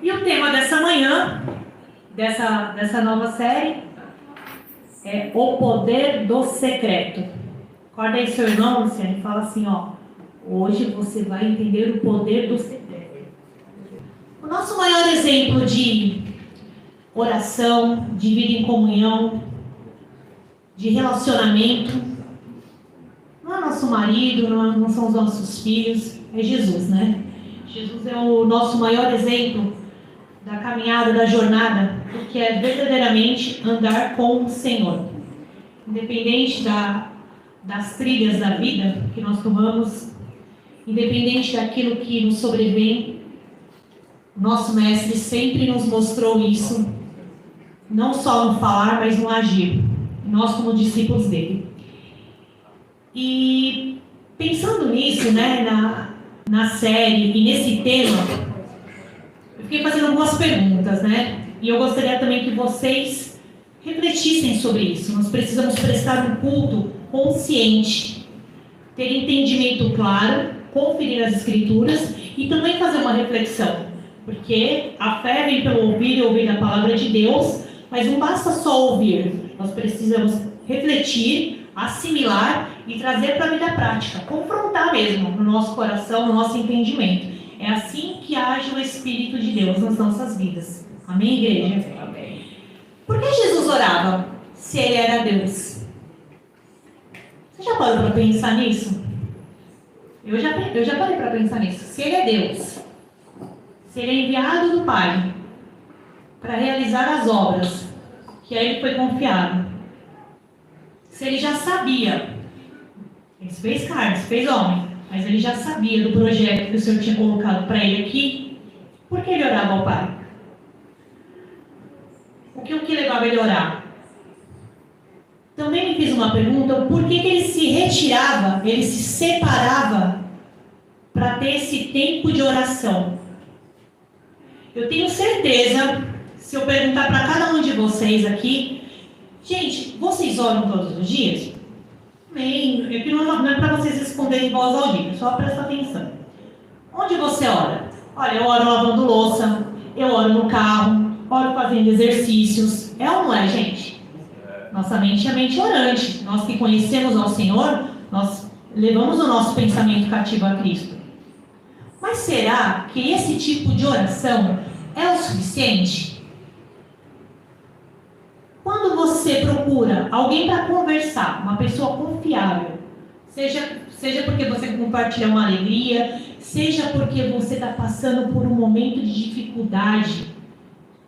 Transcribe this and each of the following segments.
E o tema dessa manhã, dessa nova série, é o poder do secreto. Acorda aí seu irmão, Luciano, e fala assim, ó, hoje você vai entender o poder do secreto. O nosso maior exemplo de oração, de vida em comunhão, de relacionamento, não é nosso marido, não são os nossos filhos, é Jesus, né? Jesus é o nosso maior exemplo da caminhada, da jornada, do que é verdadeiramente andar com o Senhor. Independente das trilhas da vida que nós tomamos, independente daquilo que nos sobrevém, nosso Mestre sempre nos mostrou isso, não só no falar, mas no agir, nós como discípulos dele. E pensando nisso, né, na série e nesse tema, eu fiquei fazendo algumas perguntas, né? E eu gostaria também que vocês refletissem sobre isso. Nós precisamos prestar um culto consciente, ter entendimento claro, conferir as Escrituras e também fazer uma reflexão. Porque a fé vem pelo ouvir e ouvir a palavra de Deus, mas não basta só ouvir. Nós precisamos refletir, assimilar e trazer para a vida prática. Confrontar mesmo no nosso coração, no nosso entendimento. É assim que age o Espírito de Deus nas nossas vidas. Amém, igreja? Amém. Por que Jesus orava se ele era Deus? Você já parou para pensar nisso? Eu já parei para pensar nisso. Se ele é Deus, se ele é enviado do Pai para realizar as obras que a ele foi confiado, se ele já sabia, ele se fez carne, se fez homem, mas ele já sabia do projeto que o Senhor tinha colocado para ele aqui, por que ele orava ao Pai? O que levava ele a orar? Também me fiz uma pergunta, por que ele se retirava, ele se separava para ter esse tempo de oração? Eu tenho certeza, se eu perguntar para cada um de vocês aqui, gente, vocês oram todos os dias? Bem, não é para vocês responderem em voz audível, só presta atenção. Onde você ora? Olha, eu oro lavando louça, eu oro no carro, oro fazendo exercícios. É ou não é, gente? Nossa mente é mente orante. Nós que conhecemos ao Senhor, nós levamos o nosso pensamento cativo a Cristo. Mas será que esse tipo de oração é o suficiente? Quando você procura alguém para conversar, uma pessoa confiável, seja porque você compartilha uma alegria, seja porque você está passando por um momento de dificuldade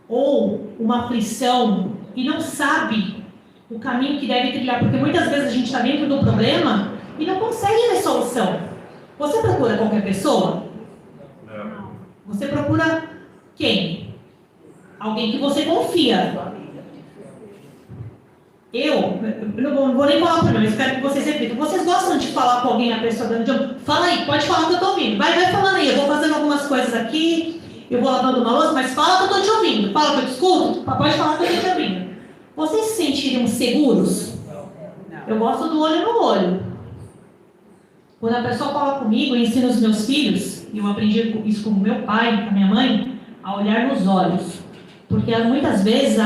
ou uma aflição e não sabe o caminho que deve trilhar, porque muitas vezes a gente está dentro do problema e não consegue ver solução. Você procura qualquer pessoa? Não. Você procura quem? Alguém que você confia. Eu não vou nem falar para mim, eu espero que vocês repitam. Vocês gostam de falar com alguém, a pessoa dando de... Fala aí, pode falar que eu estou ouvindo. Vai falando aí, eu vou fazendo algumas coisas aqui, eu vou lavando uma louça, mas fala que eu estou te ouvindo. Fala que eu te escuto, pode falar que eu estou te ouvindo. Vocês se sentiriam seguros? Eu gosto do olho no olho. Quando a pessoa fala comigo, eu ensino os meus filhos, e eu aprendi isso com o meu pai, com a minha mãe, a olhar nos olhos. Porque muitas vezes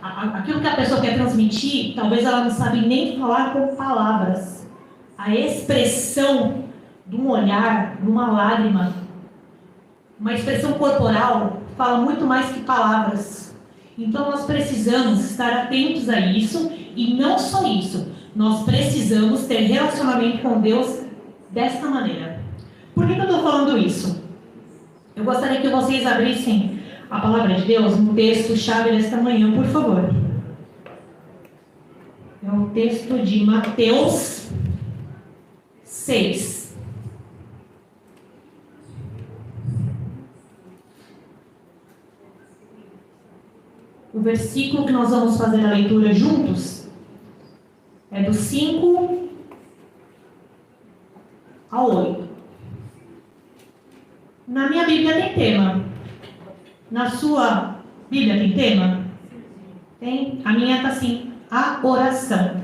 aquilo que a pessoa quer transmitir, talvez ela não sabe nem falar com palavras. A expressão de um olhar, de uma lágrima, uma expressão corporal, fala muito mais que palavras. Então nós precisamos estar atentos a isso, e não só isso, nós precisamos ter relacionamento com Deus desta maneira. Por que eu estou falando isso? Eu gostaria que vocês abrissem a palavra de Deus no texto-chave desta manhã, por favor. É o texto de Mateus 6. O versículo que nós vamos fazer a leitura juntos é do 5 ao 8. Na minha Bíblia tem tema. Na sua Bíblia tem tema? Tem? A minha está assim, a oração.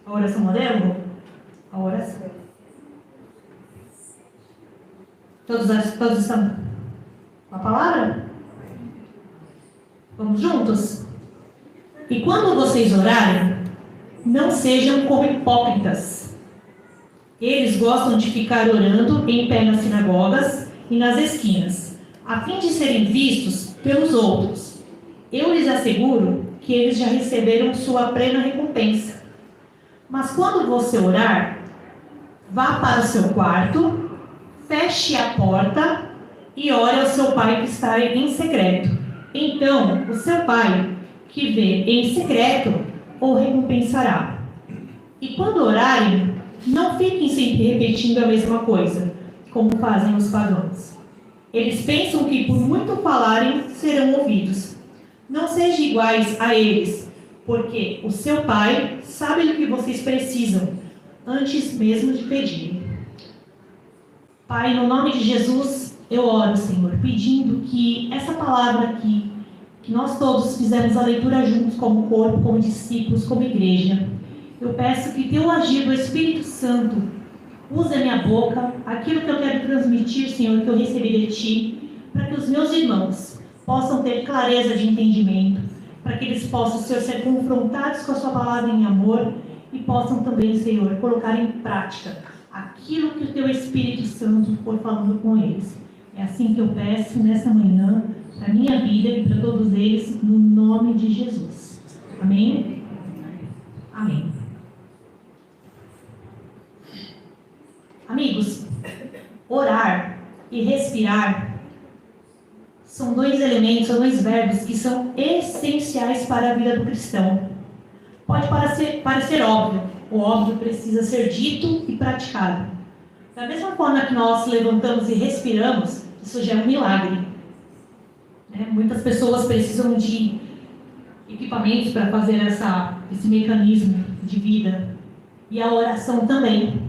A oração modelo? A oração. Todos estão? Com a palavra? Vamos juntos? E quando vocês orarem, não sejam como hipócritas. Eles gostam de ficar orando em pé nas sinagogas e nas esquinas, a fim de serem vistos pelos outros. Eu lhes asseguro que eles já receberam sua plena recompensa. Mas quando você orar, vá para o seu quarto, feche a porta e ore ao seu pai que está em secreto. Então, o seu pai, que vê em secreto, o recompensará. E quando orarem, não fiquem sempre repetindo a mesma coisa, como fazem os pagãos. Eles pensam que por muito falarem, serão ouvidos. Não sejam iguais a eles, porque o seu pai sabe do que vocês precisam, antes mesmo de pedirem. Pai, no nome de Jesus, eu oro, Senhor, pedindo que essa palavra aqui, que nós todos fizemos a leitura juntos, como corpo, como discípulos, como igreja, eu peço que teu agir do Espírito Santo use a minha boca, aquilo que eu quero transmitir, Senhor, que eu recebi de Ti, para que os meus irmãos possam ter clareza de entendimento, para que eles possam, Senhor, ser confrontados com a Sua palavra em amor e possam também, Senhor, colocar em prática aquilo que o Teu Espírito Santo for falando com eles. É assim que eu peço nessa manhã, para a minha vida e para todos eles, no nome de Jesus. Amém? Amém. Amigos, orar e respirar são dois elementos, são dois verbos que são essenciais para a vida do cristão. Pode parecer óbvio, o óbvio precisa ser dito e praticado. Da mesma forma que nós levantamos e respiramos, isso já é um milagre. Muitas pessoas precisam de equipamentos para fazer esse mecanismo de vida. E a oração também.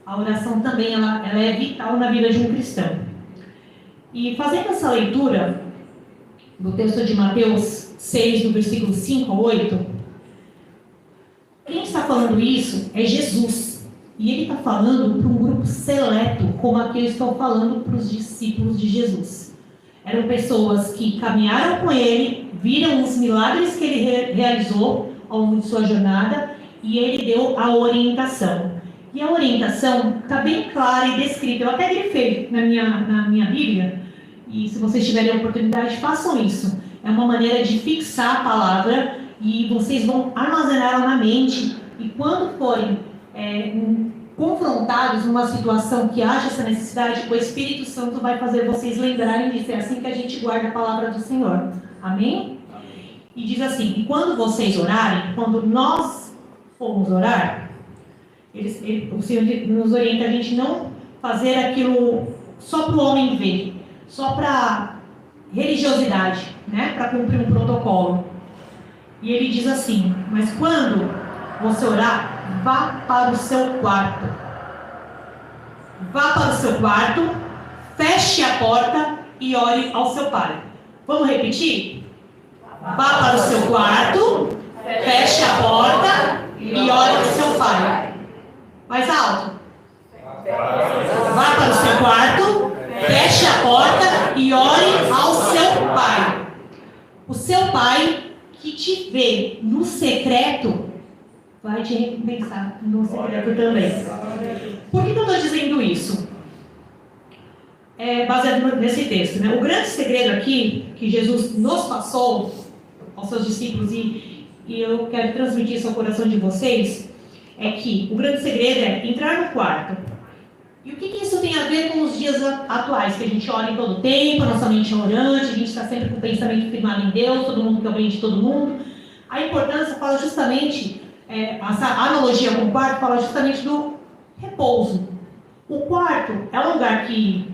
A oração também ela é vital na vida de um cristão. E fazendo essa leitura do texto de Mateus 6, do versículo 5 a 8, quem está falando isso é Jesus. E ele está falando para um grupo seleto, como aqui eu estou falando para os discípulos de Jesus. Eram pessoas que caminharam com ele, viram os milagres que ele realizou ao longo de sua jornada, e ele deu a orientação. E a orientação está bem clara e descrita. Eu até grifei na minha Bíblia, e se vocês tiverem a oportunidade, façam isso. É uma maneira de fixar a palavra, e vocês vão armazená-la na mente, e quando forem confrontados numa situação que haja essa necessidade, o Espírito Santo vai fazer vocês lembrarem disso. É assim que a gente guarda a palavra do Senhor. Amém? E diz assim: e quando vocês orarem, quando nós formos orar, o Senhor nos orienta a gente não fazer aquilo só para o homem ver, só para religiosidade, para cumprir um protocolo. E ele diz assim: mas quando você orar, vá para o seu quarto. Vá para o seu quarto, feche a porta e ore ao seu pai. Vamos repetir? Vá para o seu quarto, feche a porta e ore ao seu pai. Mais alto. Vá para o seu quarto, feche a porta e ore ao seu pai. O seu pai que te vê no secreto vai te recompensar no secreto também. Por que eu estou dizendo isso? Baseado nesse texto. O grande segredo aqui que Jesus nos passou aos seus discípulos, e eu quero transmitir isso ao coração de vocês, é que o grande segredo é entrar no quarto. E o que isso tem a ver com os dias atuais? Que a gente ora em todo tempo, a nossa mente é orante, a gente está sempre com o pensamento firmado em Deus, todo mundo que é bem de todo mundo. A importância fala justamente, essa analogia com o quarto fala justamente do repouso. O quarto é um lugar que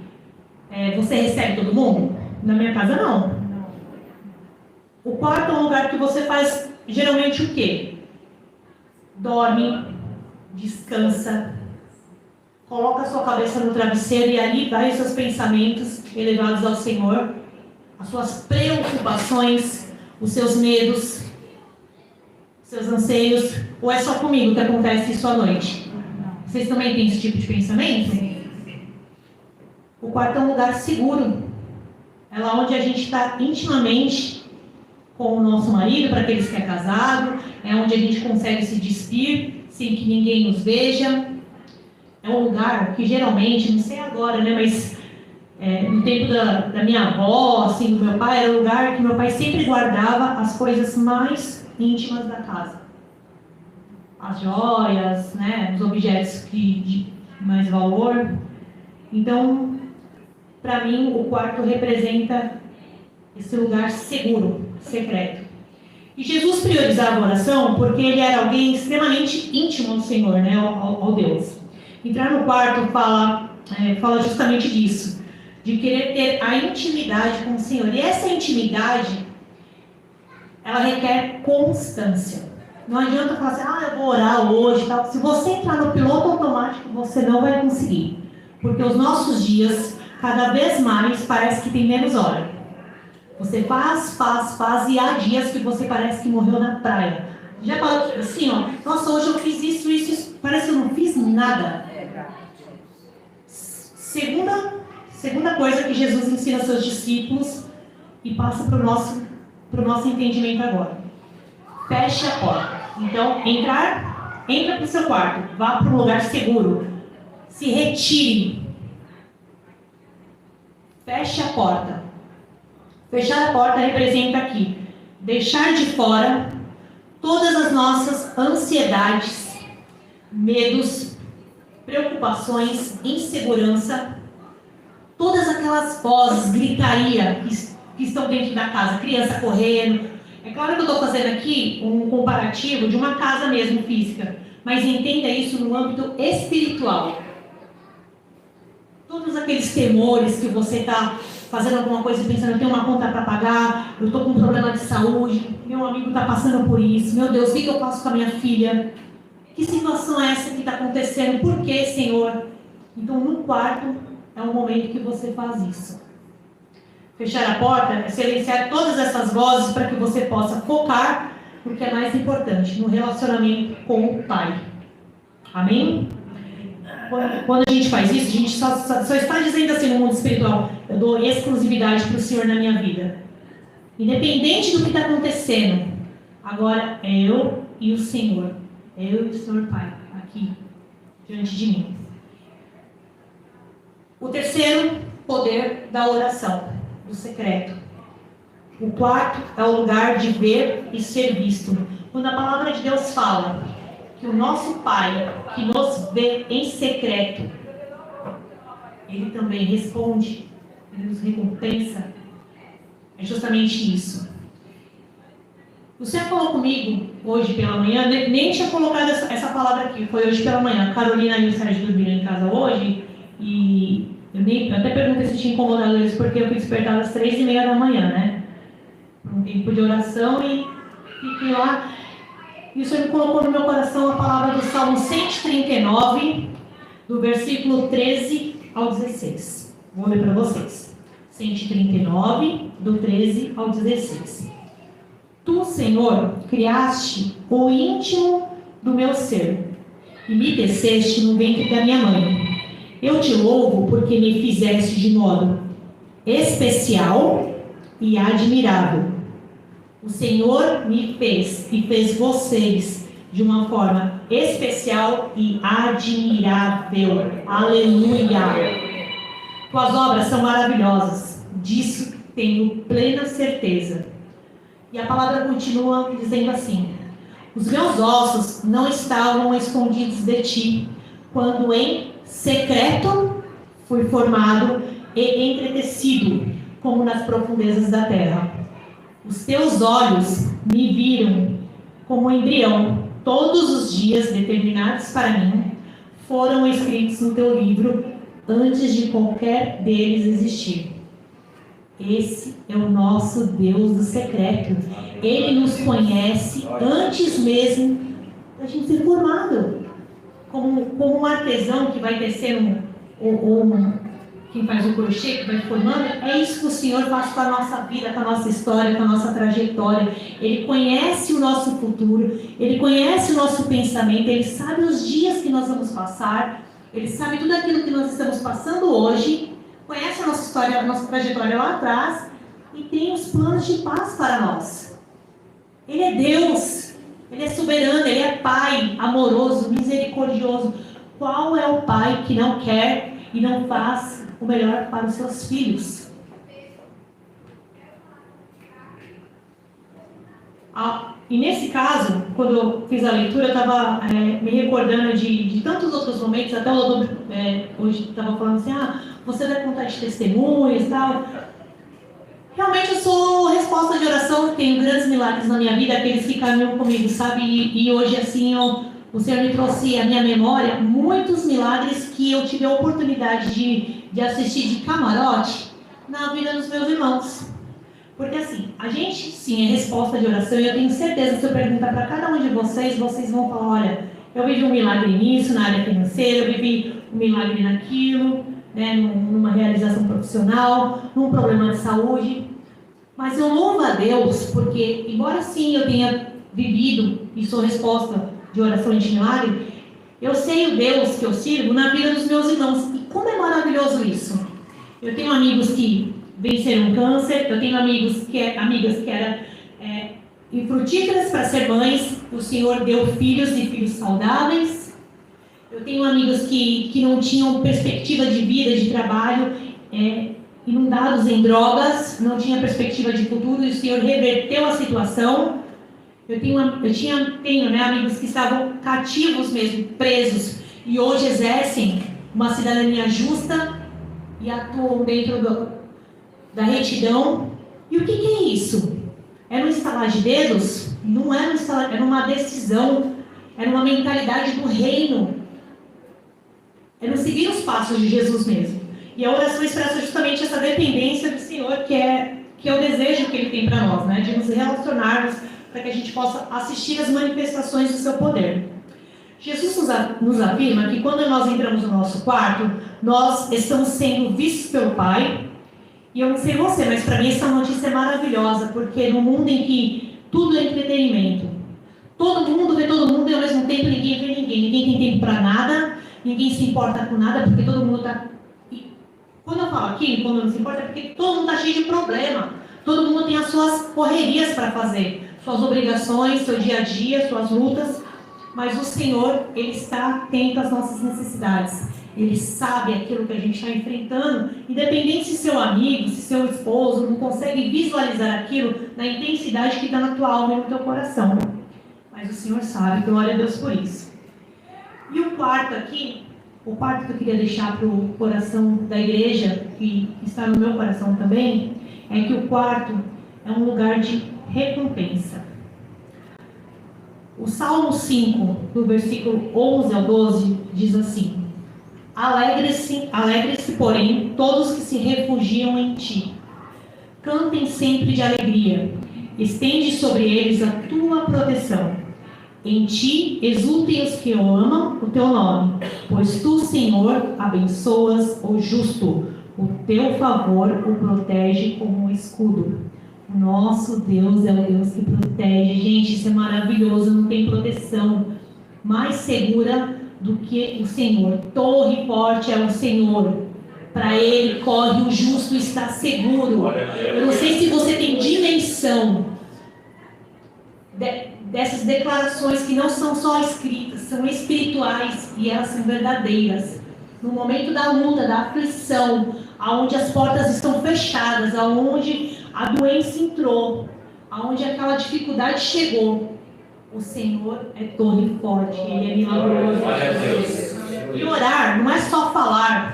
você recebe todo mundo? Na minha casa, não. O quarto é um lugar que você faz geralmente o quê? Dorme, descansa, coloca a sua cabeça no travesseiro e ali vai os seus pensamentos elevados ao Senhor, as suas preocupações, os seus medos, seus anseios. Ou é só comigo que acontece isso à noite? Vocês também têm esse tipo de pensamento? O quarto é um lugar seguro. é lá onde a gente está intimamente com o nosso marido, para aqueles que é casado, é onde a gente consegue se despir sem que ninguém nos veja. É um lugar que geralmente, não sei agora, né, mas no tempo da minha avó, assim, do meu pai, era um lugar que meu pai sempre guardava as coisas mais íntimas da casa. As joias, né, os objetos de mais valor. Então, para mim, o quarto representa esse lugar seguro, secreto. E Jesus priorizava a oração porque ele era alguém extremamente íntimo ao Senhor, né, ao Deus. Entrar no quarto fala justamente disso, de querer ter a intimidade com o Senhor. E essa intimidade, ela requer constância. Não adianta falar assim, eu vou orar hoje, tal. Se você entrar no piloto automático, você não vai conseguir. Porque os nossos dias, cada vez mais, parece que tem menos hora. Você faz, e há dias que você parece que morreu na praia. Já falou assim, nossa, hoje eu fiz isso, parece que eu não fiz nada. Segunda coisa que Jesus ensina aos seus discípulos e passa para o nosso entendimento agora. Feche a porta. Então, entra para o seu quarto, vá para um lugar seguro, se retire. Feche a porta. Fechar a porta representa aqui deixar de fora todas as nossas ansiedades, medos, preocupações, insegurança, todas aquelas vozes, gritaria que estão dentro da casa, criança correndo. É claro que eu estou fazendo aqui um comparativo de uma casa mesmo física, mas entenda isso no âmbito espiritual. Todos aqueles temores que você está fazendo alguma coisa e pensando, eu tenho uma conta para pagar, eu estou com um problema de saúde, meu amigo está passando por isso, meu Deus, o que eu faço com a minha filha? Que situação é essa que está acontecendo? Por que, Senhor? Então, no quarto, é o momento que você faz isso. Fechar a porta é silenciar todas essas vozes para que você possa focar no que é mais importante, no relacionamento com o Pai. Amém? Quando a gente faz isso, a gente só está dizendo assim no mundo espiritual, eu dou exclusividade para o Senhor na minha vida. Independente do que está acontecendo, agora é eu e o Senhor. É eu e o Senhor Pai, aqui, diante de mim. O terceiro poder da oração, do secreto. O quarto é o lugar de ver e ser visto. Quando a palavra de Deus fala que o nosso Pai, que nos vê em secreto, Ele também responde, Ele nos recompensa. É justamente isso. O Senhor falou comigo hoje pela manhã, nem tinha colocado essa palavra aqui, foi hoje pela manhã. A Carolina e o Sérgio dormiram em casa hoje, e eu até perguntei se tinha incomodado eles, porque eu fui despertada às 3:30 da manhã, né? Um tempo de oração, e fiquei lá. E o Senhor colocou no meu coração a palavra do Salmo 139, do versículo 13 ao 16. Vou ler para vocês. 139, do 13 ao 16. Tu, Senhor, criaste o íntimo do meu ser, e me teceste no ventre da minha mãe. Eu te louvo porque me fizeste de modo especial e admirável. O Senhor me fez e fez vocês de uma forma especial e admirável. Aleluia! Tuas obras são maravilhosas, disso tenho plena certeza. E a palavra continua dizendo assim: os meus ossos não estavam escondidos de ti, quando em secreto fui formado e entretecido, como nas profundezas da terra. Os teus olhos me viram como embrião. Todos os dias determinados para mim foram escritos no teu livro antes de qualquer deles existir. Esse é o nosso Deus do secreto. Ele nos conhece antes mesmo da gente ser formado. Como um artesão que vai tecendo, quem faz o crochê, que vai formando, é isso que o Senhor faz com a nossa vida, com a nossa história, com a nossa trajetória. Ele conhece o nosso futuro, Ele conhece o nosso pensamento, Ele sabe os dias que nós vamos passar, Ele sabe tudo aquilo que nós estamos passando hoje, conhece a nossa história, a nossa trajetória lá atrás e tem os planos de paz para nós. Ele é Deus, Ele é soberano, Ele é Pai amoroso, misericordioso. Qual é o pai que não quer e não faz o melhor para os seus filhos? E nesse caso, quando eu fiz a leitura, eu estava me recordando de tantos outros momentos, até o doutor hoje estava falando assim, você vai contar de testemunhos e tal. Realmente eu sou resposta de oração, tenho grandes milagres na minha vida, aqueles que caminham comigo, sabe? E hoje, assim, o Senhor me trouxe à minha memória muitos milagres que eu tive a oportunidade de assistir de camarote na vida dos meus irmãos. Porque assim, a gente sim é resposta de oração e eu tenho certeza, se eu perguntar para cada um de vocês, vocês vão falar, olha, eu vivi um milagre nisso, na área financeira, eu vivi um milagre naquilo, né, numa realização profissional, num problema de saúde. Mas eu louvo a Deus, porque embora sim eu tenha vivido e sou resposta de oração de milagre, eu sei o Deus que eu sirvo na vida dos meus irmãos. E como é maravilhoso isso! Eu tenho amigos que venceram câncer, eu tenho amigas que eram infrutíferas para ser mães, o Senhor deu filhos e filhos saudáveis. Eu tenho amigos que não tinham perspectiva de vida, de trabalho, inundados em drogas, não tinha perspectiva de futuro e o Senhor reverteu a situação. Eu tenho amigos que estavam cativos mesmo, presos, e hoje exercem uma cidadania justa e atuam dentro da retidão. E o que é isso? É no estalar de dedos? Não é no estalar, é numa decisão, é numa mentalidade do reino, é no seguir os passos de Jesus mesmo. E a oração expressa justamente essa dependência do Senhor, que é o desejo que Ele tem para nós, né? De nos relacionarmos para que a gente possa assistir às manifestações do seu poder. Jesus nos afirma que quando nós entramos no nosso quarto, nós estamos sendo vistos pelo Pai. E eu não sei você, mas para mim essa notícia é maravilhosa, porque no mundo em que tudo é entretenimento, todo mundo vê todo mundo e ao mesmo tempo ninguém vê ninguém. Ninguém tem tempo para nada, ninguém se importa com nada, porque todo mundo está... Quando eu falo aqui, quando não se importa, é porque todo mundo está cheio de problema. Todo mundo tem as suas correrias para fazer, suas obrigações, seu dia a dia, suas lutas. Mas o Senhor, Ele está atento às nossas necessidades. Ele sabe aquilo que a gente está enfrentando, independente se seu amigo, se seu esposo não consegue visualizar aquilo na intensidade que está na tua alma e no teu coração. Mas o Senhor sabe, glória a Deus por isso. E o quarto aqui, o quarto que eu queria deixar para o coração da igreja, que está no meu coração também, é que o quarto é um lugar de recompensa. O Salmo 5, do versículo 11 ao 12, diz assim: Alegrem-se, porém, todos que se refugiam em ti. Cantem sempre de alegria. Estende sobre eles a tua proteção. Em ti exultem os que amam o teu nome, pois tu, Senhor, abençoas o justo. O teu favor o protege como um escudo. O nosso Deus é o Deus que protege. Gente, isso é maravilhoso. Não tem proteção mais segura do que o Senhor. Torre forte é o Senhor. Para Ele corre o justo, está seguro. Eu não sei se você tem dimensão dessas declarações que não são só escritas, são espirituais e elas são verdadeiras. No momento da luta, da aflição, aonde as portas estão fechadas, aonde a doença entrou, aonde aquela dificuldade chegou, o Senhor é torre forte, Ele é milagroso. E orar não é só falar,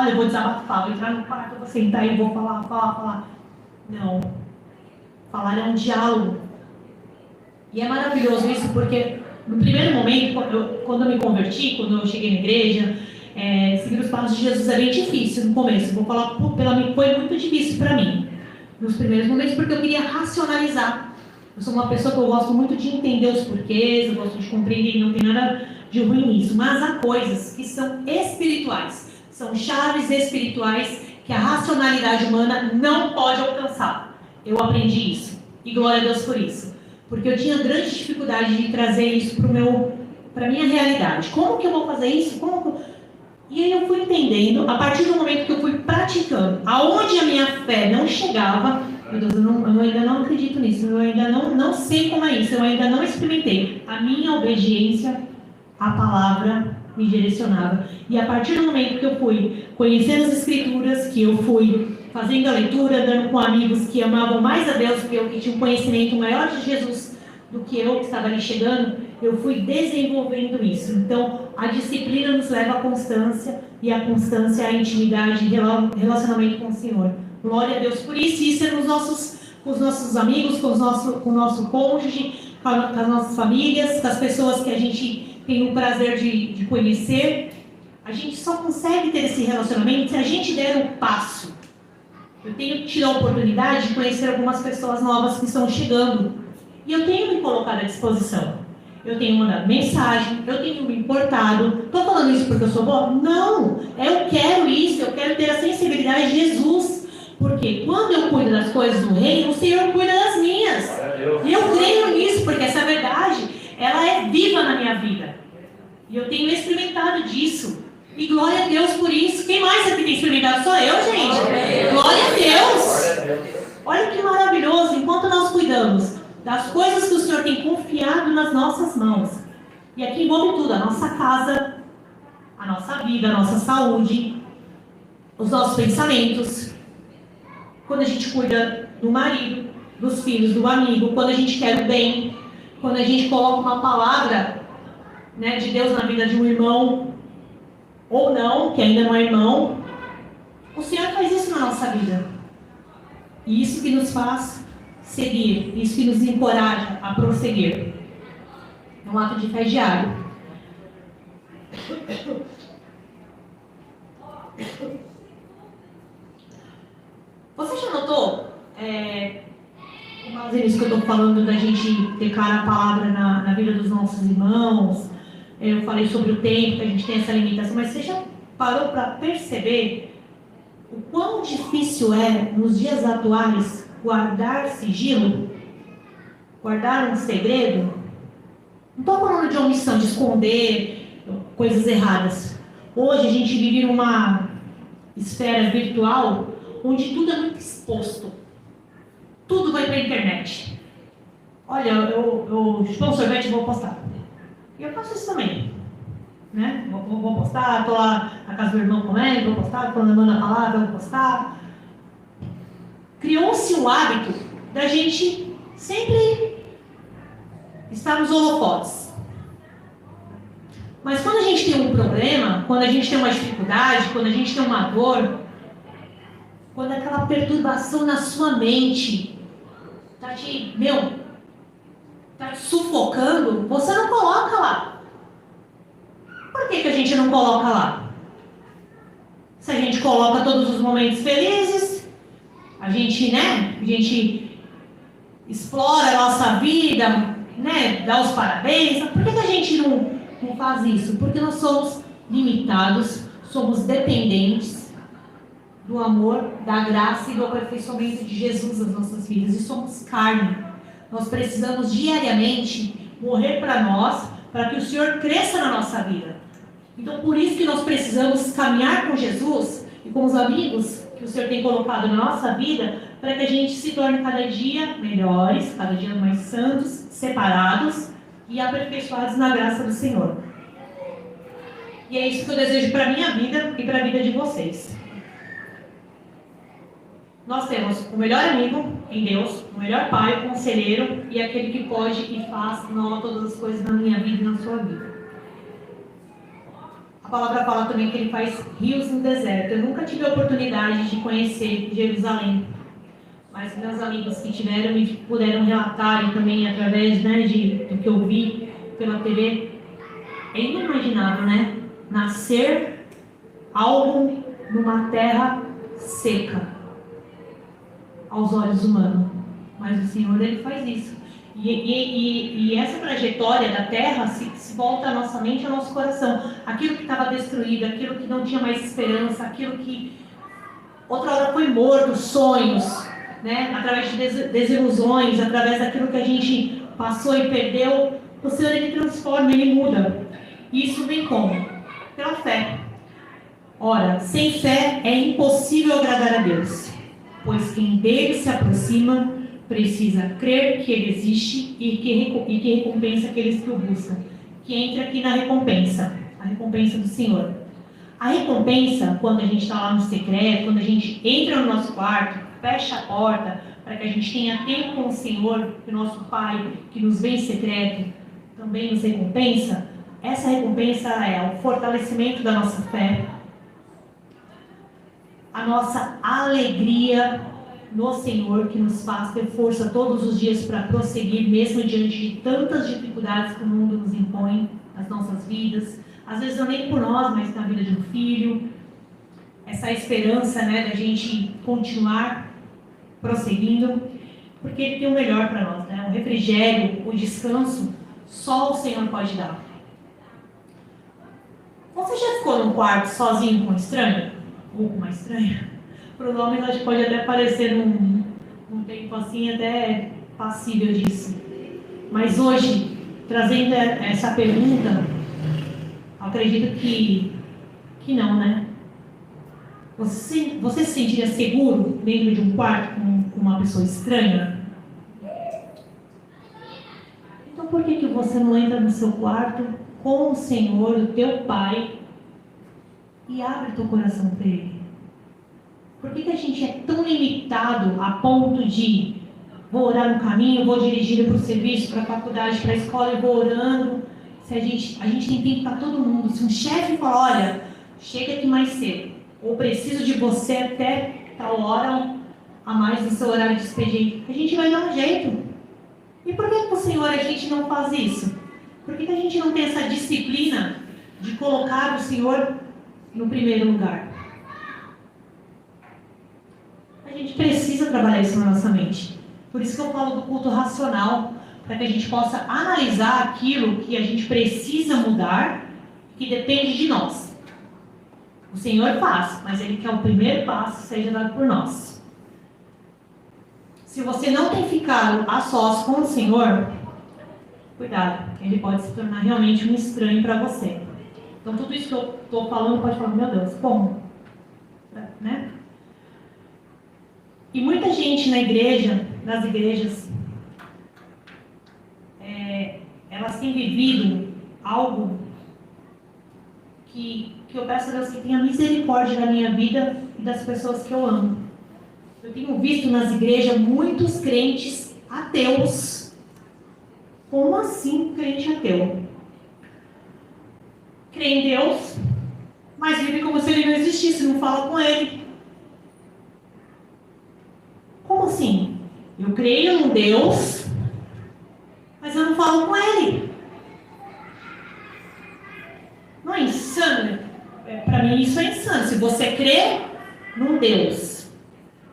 olha, eu vou desabafar, vou entrar no quarto, eu vou sentar e vou falar. Não. Falar é um diálogo. E é maravilhoso isso, porque no primeiro momento, quando eu me converti, quando eu cheguei na igreja, seguir os passos de Jesus é bem difícil no começo. Vou falar foi muito difícil para mim, nos primeiros momentos, porque eu queria racionalizar. Eu sou uma pessoa que eu gosto muito de entender os porquês, eu gosto de compreender, não tem nada de ruim nisso. Mas há coisas que são espirituais, são chaves espirituais que a racionalidade humana não pode alcançar. Eu aprendi isso, e glória a Deus por isso. Porque eu tinha grande dificuldade de trazer isso para a minha realidade. Como que eu vou fazer isso? E aí eu fui entendendo, a partir do momento que eu fui praticando, aonde a minha fé não chegava, meu Deus, eu ainda não acredito nisso, eu ainda não sei como é isso, eu ainda não experimentei. A minha obediência à palavra me direcionava. E a partir do momento que eu fui conhecendo as Escrituras, que eu fui fazendo a leitura, andando com amigos que amavam mais a Deus que eu, que tinham um conhecimento maior de Jesus do que eu, que estava ali chegando, eu fui desenvolvendo isso. Então, a disciplina nos leva à constância, e a constância à intimidade, relacionamento com o Senhor. Glória a Deus por isso. Isso é com os nossos amigos, com o nosso cônjuge, com as nossas famílias, com as pessoas que a gente tem o prazer de conhecer. A gente só consegue ter esse relacionamento se a gente der um passo. Eu tenho tido a oportunidade de conhecer algumas pessoas novas que estão chegando. E eu tenho me colocado à disposição. Eu tenho mandado mensagem, eu tenho me importado. Estou falando isso porque eu sou boa? Não! Eu quero isso, eu quero ter a sensibilidade de Jesus. Porque quando eu cuido das coisas do reino, o Senhor cuida das minhas. E eu creio nisso, porque essa verdade, ela é viva na minha vida. E eu tenho experimentado disso. E glória a Deus por isso. Quem mais aqui tem experimentado? Sou eu, gente. Glória a Deus. Olha que maravilhoso. Enquanto nós cuidamos das coisas que o Senhor tem confiado nas nossas mãos. E aqui envolve tudo. A nossa casa, a nossa vida, a nossa saúde, os nossos pensamentos. Quando a gente cuida do marido, dos filhos, do amigo, quando a gente quer o bem, quando a gente coloca uma palavra, né, de Deus na vida de um irmão, ou não, que ainda não é irmão, o Senhor faz isso na nossa vida. E isso que nos faz seguir, isso que nos encoraja a prosseguir. É um ato de fé diário. Você já notou, isso que eu estou falando da gente declarar a palavra na vida dos nossos irmãos? Eu falei sobre o tempo, que a gente tem essa limitação, mas você já parou para perceber o quão difícil é, nos dias atuais, guardar sigilo? Guardar um segredo? Não estou falando de omissão, de esconder coisas erradas. Hoje a gente vive numa esfera virtual onde tudo é muito exposto. Tudo vai para a internet. Olha, eu chupei um sorvete e vou postar. E eu faço isso também. Né? Vou postar, estou lá na casa do irmão comendo, vou postar, estou lembrando a palavra, vou postar. Criou-se um hábito da gente sempre estar nos holofotes. Mas quando a gente tem um problema, quando a gente tem uma dificuldade, quando a gente tem uma dor, quando aquela perturbação na sua mente está te sufocando, você não coloca lá. Por que a gente não coloca lá? Se a gente coloca todos os momentos felizes, a gente explora a nossa vida, né, dá os parabéns. Por que a gente não faz isso? Porque nós somos limitados, somos dependentes do amor, da graça e do aperfeiçoamento de Jesus nas nossas vidas. E somos carne. Nós precisamos diariamente morrer para nós, para que o Senhor cresça na nossa vida. Então, por isso que nós precisamos caminhar com Jesus e com os amigos que o Senhor tem colocado na nossa vida, para que a gente se torne cada dia melhores, cada dia mais santos, separados e aperfeiçoados na graça do Senhor. E é isso que eu desejo para a minha vida e para a vida de vocês. Nós temos o melhor amigo em Deus, o melhor pai, o conselheiro e aquele que pode e faz todas as coisas na minha vida e na sua vida. A palavra fala também que ele faz rios no deserto. Eu nunca tive a oportunidade de conhecer Jerusalém, mas meus amigos que tiveram e puderam relatar também através, do que eu vi pela TV, é inimaginável, né? Nascer algo numa terra seca aos olhos humanos, mas o Senhor, ele faz isso. E essa trajetória da terra se volta à nossa mente e ao nosso coração. Aquilo que estava destruído, aquilo que não tinha mais esperança, aquilo que outra hora foi morto, sonhos, né? Através de desilusões, através daquilo que a gente passou e perdeu, o Senhor, ele transforma, ele muda. E isso vem como? Pela fé. Ora, sem fé é impossível agradar a Deus, pois quem dele se aproxima precisa crer que ele existe e que recompensa aqueles que o buscam. Que entra aqui na recompensa, a recompensa do Senhor. A recompensa, quando a gente está lá no secreto, quando a gente entra no nosso quarto, fecha a porta, para que a gente tenha tempo com o Senhor, que o nosso Pai, que nos vê em secreto, também nos recompensa. Essa recompensa é o fortalecimento da nossa fé, a nossa alegria no Senhor, que nos faz ter força todos os dias para prosseguir, mesmo diante de tantas dificuldades que o mundo nos impõe nas nossas vidas. Às vezes não nem por nós, mas na vida de um filho. Essa esperança, né, da gente continuar prosseguindo, porque Ele tem o melhor para nós, né? O refrigério, o descanso, só o Senhor pode dar. Você já ficou num quarto sozinho com um estranho? Ou com uma estranha? Para os homens, acho que pode até parecer num tempo assim, até passível disso. Mas hoje, trazendo essa pergunta, acredito que não, né? Você se sentiria seguro dentro de um quarto com uma pessoa estranha? Então por que você não entra no seu quarto com o Senhor, o teu Pai, e abre teu coração para Ele? Por que a gente é tão limitado a ponto de vou orar no caminho, vou dirigir para o serviço, para a faculdade, para a escola e vou orando? Se a gente tem tempo para todo mundo. Se um chefe fala, olha, chega aqui mais cedo, ou preciso de você até tal hora a mais do seu horário de expediente, a gente vai dar um jeito. E por que com o Senhor a gente não faz isso? Por que a gente não tem essa disciplina de colocar o Senhor no primeiro lugar? A gente precisa trabalhar isso na nossa mente. Por isso que eu falo do culto racional, para que a gente possa analisar aquilo que a gente precisa mudar, que depende de nós. O Senhor faz, mas Ele quer o primeiro passo seja dado por nós. Se você não tem ficado a sós com o Senhor, cuidado, Ele pode se tornar realmente um estranho para você. Então tudo isso que eu estou falando pode falar, meu Deus, como? Né? E muita gente na igreja, nas igrejas, elas têm vivido algo que eu peço a Deus que tenha misericórdia da minha vida e das pessoas que eu amo. Eu tenho visto nas igrejas muitos crentes ateus. Como assim crente ateu? Crê em Deus, mas vive como se Ele não existisse, não fala com Ele. Como assim? Eu creio num Deus, mas eu não falo com Ele. Não é insano? Para mim isso é insano. Se você crê num Deus,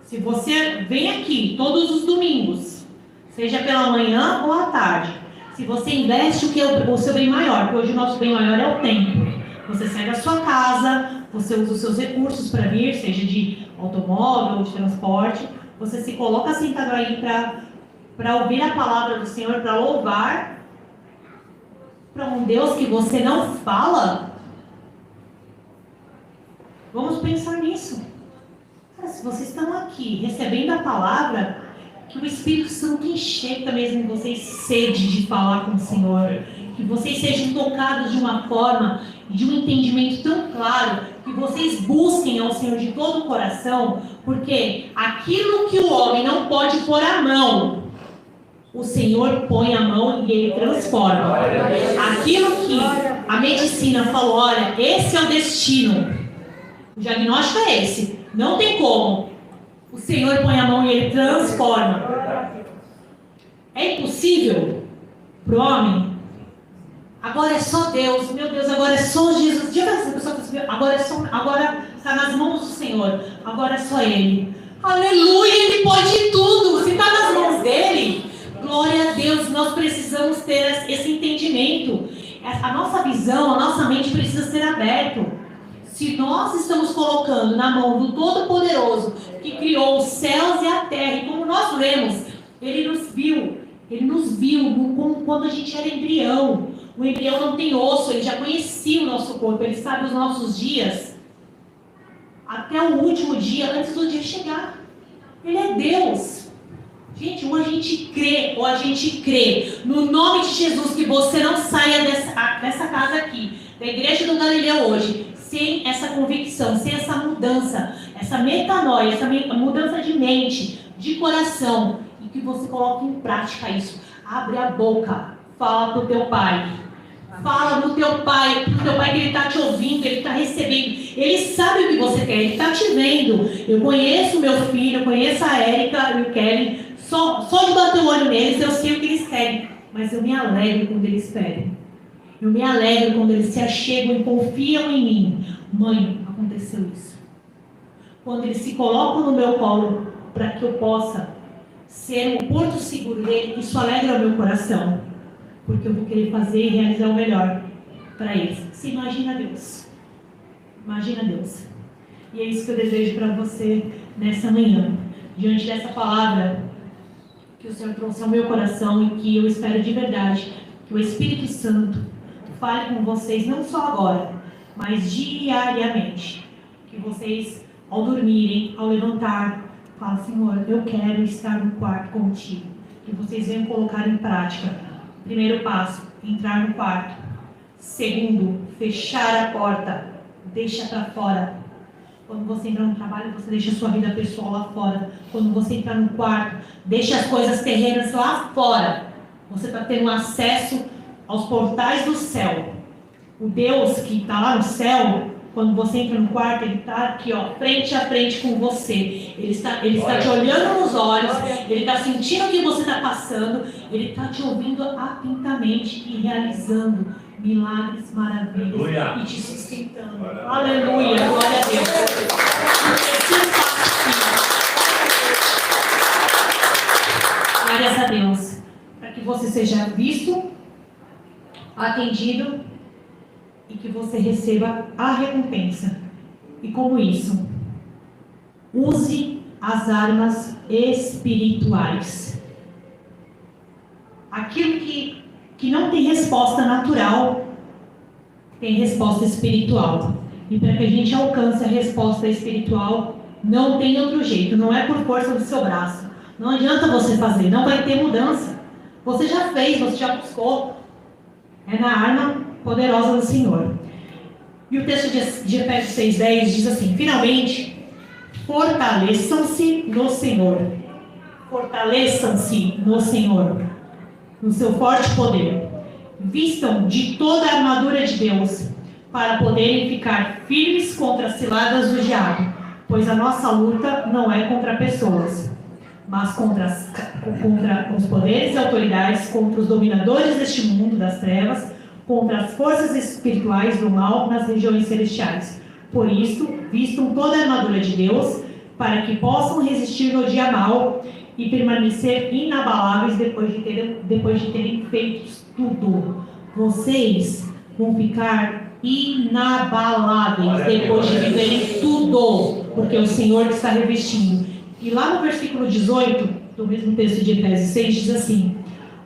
se você vem aqui todos os domingos, seja pela manhã ou à tarde, se você investe o seu bem maior, porque hoje o nosso bem maior é o tempo. Você sai da sua casa, você usa os seus recursos para vir, seja de automóvel ou de transporte, você se coloca sentado aí para ouvir a palavra do Senhor, para louvar para um Deus que você não fala. Vamos pensar nisso. Cara, se vocês estão aqui recebendo a palavra, que o Espírito Santo enxerga mesmo em vocês sede de falar com o Senhor, que vocês sejam tocados de uma forma, de um entendimento tão claro, que vocês busquem ao Senhor de todo o coração, porque aquilo que o homem não pode pôr a mão, o Senhor põe a mão e Ele transforma. Aquilo que a medicina falou, olha, esse é o destino, o diagnóstico é esse, não tem como. O Senhor põe a mão e Ele transforma. É impossível para o homem? Agora é só Deus, meu Deus, agora é só Jesus. Diga essa pessoa, agora está nas mãos do Senhor, agora é só Ele. Aleluia, Ele pode tudo. Se está nas mãos dEle, glória a Deus. Nós precisamos ter esse entendimento. A nossa visão, a nossa mente precisa ser aberta. Se nós estamos colocando na mão do Todo-Poderoso, que criou os céus e a terra, e como nós lemos, Ele nos viu quando a gente era embrião. O embrião não tem osso, Ele já conhecia o nosso corpo, Ele sabe os nossos dias. até o último dia, antes do dia chegar. Ele é Deus. Gente, ou a gente crê, no nome de Jesus, que você não saia dessa casa aqui, da Igreja do Galileu hoje, sem essa convicção, sem essa mudança, essa metanoia, essa mudança de mente, de coração, e que você coloque em prática isso. Abre a boca, fala para o teu pai. Fala pro teu pai que ele está te ouvindo, ele está recebendo. Ele sabe o que você quer, ele está te vendo. Eu conheço meu filho, eu conheço a Érica e o Kelly. Só de bater o olho neles, eu sei o que eles querem. Mas eu me alegro quando eles pedem. Eu me alegro quando eles se achegam e confiam em mim. Mãe, aconteceu isso. Quando eles se colocam no meu colo para que eu possa ser o porto seguro dele, isso alegra o meu coração. Porque eu vou querer fazer e realizar o melhor para eles. Você imagina Deus. Imagina Deus. E é isso que eu desejo para você nessa manhã. Diante dessa palavra que o Senhor trouxe ao meu coração e que eu espero de verdade que o Espírito Santo fale com vocês, não só agora, mas diariamente. Que vocês, ao dormirem, ao levantar, falem: Senhor, eu quero estar no quarto contigo. Que vocês venham colocar em prática. Primeiro passo, entrar no quarto. Segundo, fechar a porta. Deixa para fora. Quando você entra no trabalho, você deixa a sua vida pessoal lá fora. Quando você entrar no quarto, deixa as coisas terrenas lá fora. Você está tendo acesso aos portais do céu. O Deus que está lá no céu, quando você entra no quarto, ele está aqui, ó, frente a frente com você. Ele está te olhando nos olhos, ele está sentindo o que você está passando, ele está te ouvindo atentamente e realizando milagres, maravilhas. Aleluia. E te sustentando. Aleluia, glória a Deus. Glórias a Deus. Para que você seja visto, atendido e que você receba a recompensa. E como isso? Use as armas espirituais. Aquilo que não tem resposta natural, tem resposta espiritual. E para que a gente alcance a resposta espiritual, não tem outro jeito. Não é por força do seu braço. Não adianta você fazer, não vai ter mudança. Você já fez, você já buscou. É na arma poderosa do Senhor. E o texto de Efésios 6,10 diz assim: finalmente, fortaleçam-se no Senhor. Fortaleçam-se no Senhor, no seu forte poder. Vistam de toda a armadura de Deus, para poderem ficar firmes contra as ciladas do diabo, pois a nossa luta não é contra pessoas, mas contra os poderes e autoridades, contra os dominadores deste mundo das trevas, contra as forças espirituais do mal nas regiões celestiais. Por isso, vistam toda a armadura de Deus, para que possam resistir no dia mau e permanecer inabaláveis depois de terem feito tudo. Vocês vão ficar inabaláveis depois de viverem tudo, porque o Senhor está revestindo. E lá no versículo 18, do mesmo texto de Efésios 6, diz assim: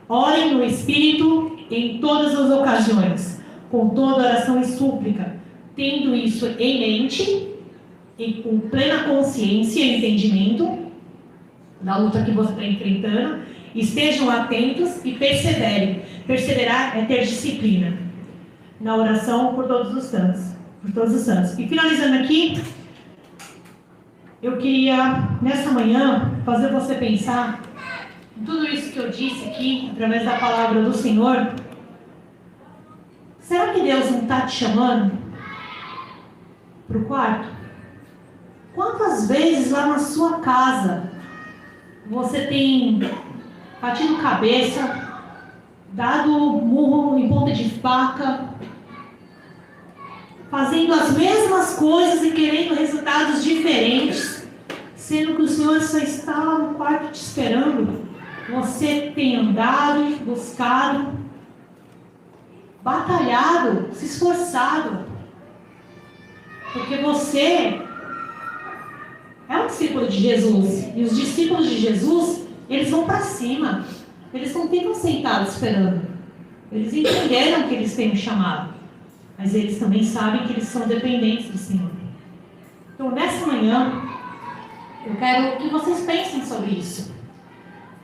orem no Espírito em todas as ocasiões, com toda oração e súplica, tendo isso em mente e com plena consciência e entendimento da luta que você está enfrentando, estejam atentos e perseverem. Perseverar é ter disciplina na oração por todos os santos. E finalizando aqui, eu queria, nessa manhã, fazer você pensar em tudo isso que eu disse aqui, através da palavra do Senhor. Será que Deus não está te chamando para o quarto? Quantas vezes lá na sua casa você tem batido cabeça, dado murro em ponta de faca, fazendo as mesmas coisas e querendo resultados diferentes, sendo que o Senhor só está lá no quarto te esperando? Você tem andado, buscado, batalhado, se esforçado, porque você é um discípulo de Jesus. E os discípulos de Jesus, eles vão para cima. Eles não ficam sentados esperando. Eles entenderam que eles têm um chamado, mas eles também sabem que eles são dependentes do Senhor. Então, nessa manhã, eu quero que vocês pensem sobre isso.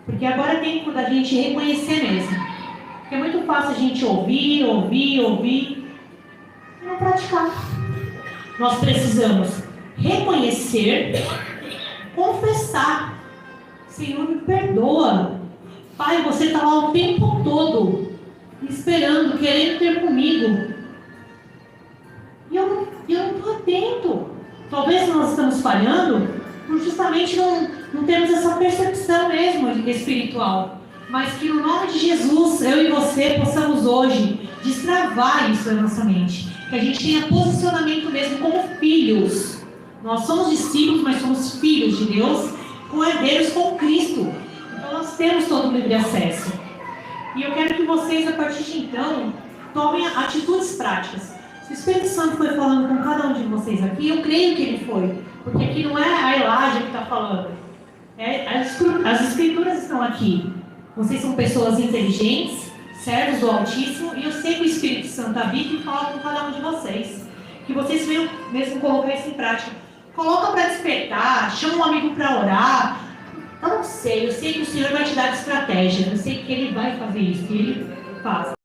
Porque agora é tempo da gente reconhecer mesmo. Porque é muito fácil a gente ouvir e não praticar. Nós precisamos reconhecer, confessar. Senhor, me perdoa. Pai, você está lá o tempo todo, me esperando, querendo ter comigo. E eu não estou atento. Talvez nós estamos falhando por justamente não termos essa percepção mesmo espiritual. Mas que no nome de Jesus, eu e você possamos hoje destravar isso na nossa mente. Que a gente tenha posicionamento mesmo como filhos. Nós somos discípulos, mas somos filhos de Deus, co-herdeiros com Cristo. Então nós temos todo o livre acesso. E eu quero que vocês, a partir de então, tomem atitudes práticas. Se o Espírito Santo foi falando com cada um de vocês aqui, eu creio que ele foi. Porque aqui não é a Elijah que está falando. As escrituras estão aqui. Vocês são pessoas inteligentes, servos do Altíssimo, e eu sei que o Espírito Santo habita e fala com cada um de vocês. Que vocês venham mesmo colocar isso em prática. Coloca para despertar, chama um amigo para orar. Eu sei que o Senhor vai te dar estratégia. Eu sei que Ele vai fazer isso, que Ele faz.